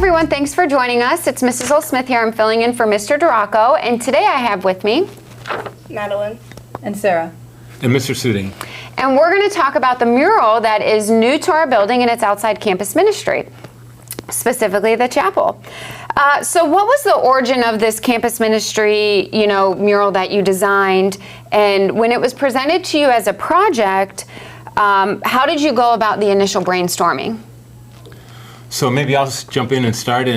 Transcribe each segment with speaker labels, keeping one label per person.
Speaker 1: everyone, thanks for joining us. It's Mrs. Oles Smith here. I'm filling in for Mr. Duraco, and today I have with me
Speaker 2: Madeleine
Speaker 3: and Sara
Speaker 4: and Mr. Suding.
Speaker 1: And we're going to talk about the mural that is new to our building and it's outside campus ministry, specifically the chapel. So what was the origin of this campus ministry, mural that you designed? And when it was presented to you as a project, how did you go about the initial brainstorming?
Speaker 4: So maybe I'll just jump in and start.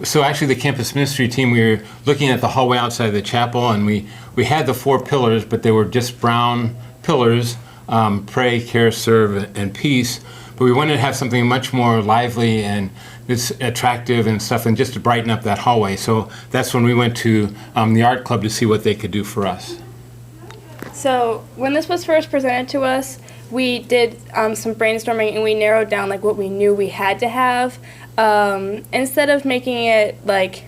Speaker 4: So actually the campus ministry team, we were looking at the hallway outside the chapel, and we had the 4 pillars, but they were just brown pillars, pray, care, serve, and peace. But we wanted to have something much more lively and it's attractive and stuff, and just to brighten up that hallway. So that's when we went to the art club to see what they could do for us.
Speaker 2: So when this was first presented to us, we did some brainstorming and we narrowed down what we knew we had to have. Instead of making it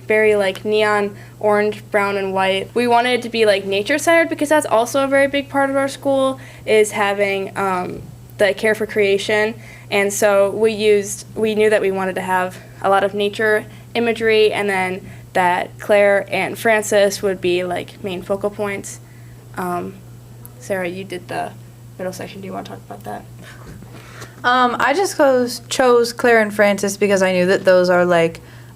Speaker 2: very neon orange, brown, and white, we wanted it to be nature-centered, because that's also a very big part of our school, is having the care for creation. And so we knew that we wanted to have a lot of nature imagery, and then that Claire and Francis would be main focal points. Sara, you did the middle section. Do you want to talk about that?
Speaker 3: I just chose Claire and Francis because I knew that those are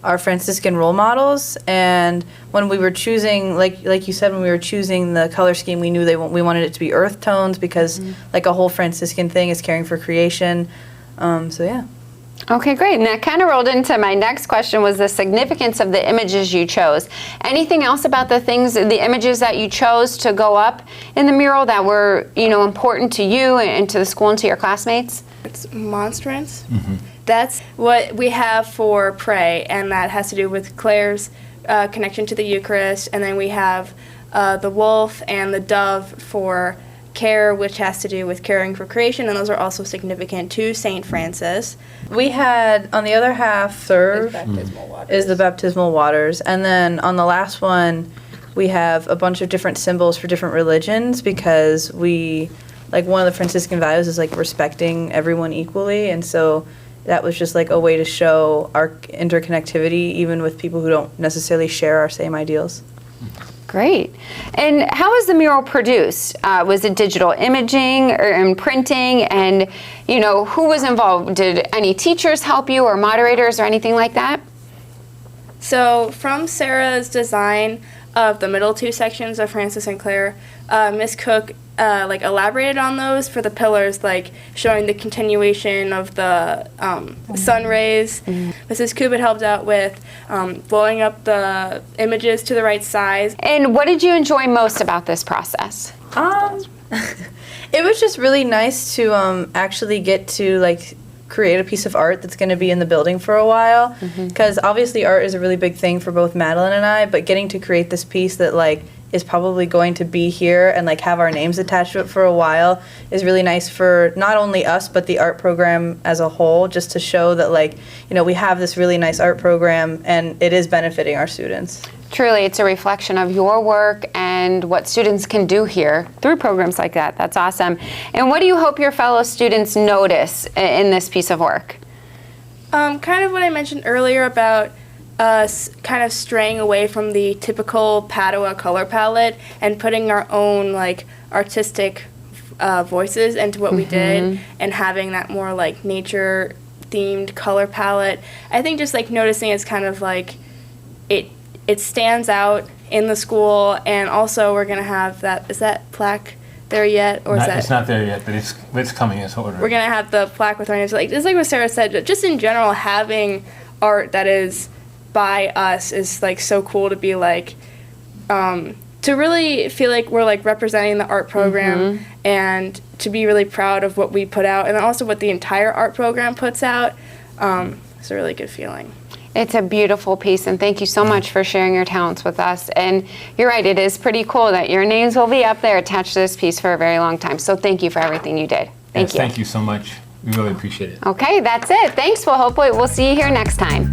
Speaker 3: our Franciscan role models, and when we were choosing, like you said, when we were choosing the color scheme, we knew we wanted it to be earth tones, because a whole Franciscan thing is caring for creation. So yeah.
Speaker 1: Okay, great. And that kind of rolled into my next question, was the significance of the images you chose. Anything else about the images that you chose to go up in the mural that were, important to you and to the school and to your classmates?
Speaker 2: It's monstrance. Mm-hmm. That's what we have for pray, and that has to do with Claire's connection to the Eucharist. And then we have the wolf and the dove for care, which has to do with caring for creation, and those are also significant to St. Francis.
Speaker 3: We had, on the other half, serve is the baptismal waters, and then on the last one, we have a bunch of different symbols for different religions, because one of the Franciscan values is respecting everyone equally, and so that was just a way to show our interconnectivity, even with people who don't necessarily share our same ideals.
Speaker 1: Great. And how was the mural produced? Was it digital imaging or printing? And, who was involved? Did any teachers help you, or moderators, or anything like that?
Speaker 2: So from Sara's design of the middle 2 sections of Francis and Claire, Miss Cook elaborated on those for the pillars, showing the continuation of the sun rays. Mrs. Kubit helped out with blowing up the images to the right size.
Speaker 1: And what did you enjoy most about this process?
Speaker 3: It was just really nice to actually get to create a piece of art that's going to be in the building for a while, because obviously art is a really big thing for both Madeleine and I, but getting to create this piece that is probably going to be here and have our names attached to it for a while is really nice for not only us but the art program as a whole, just to show that we have this really nice art program and it is benefiting our students.
Speaker 1: Truly, it's a reflection of your work and what students can do here through programs like that. That's awesome. And what do you hope your fellow students notice in this piece of work?
Speaker 2: Kind of what I mentioned earlier about us kind of straying away from the typical Padua color palette and putting our own artistic voices into what we did, and having that more nature themed color palette. I think just noticing it's kind of it stands out in the school, and also we're gonna have that. Is that plaque there yet, or
Speaker 4: It's not there yet, but it's coming. It's ordered.
Speaker 2: We're gonna have the plaque with our names. Just like what Sara said, just in general, having art that is by us is so cool to be to really feel like we're representing the art program, and to be really proud of what we put out, and also what the entire art program puts out. It's a really good feeling.
Speaker 1: It's a beautiful piece, and thank you so much for sharing your talents with us. And you're right, it is pretty cool that your names will be up there attached to this piece for a very long time. So thank you for everything you did. Thank you.
Speaker 4: Thank you so much. We really appreciate it.
Speaker 1: Okay, that's it. Thanks. Well, hopefully we'll see you here next time.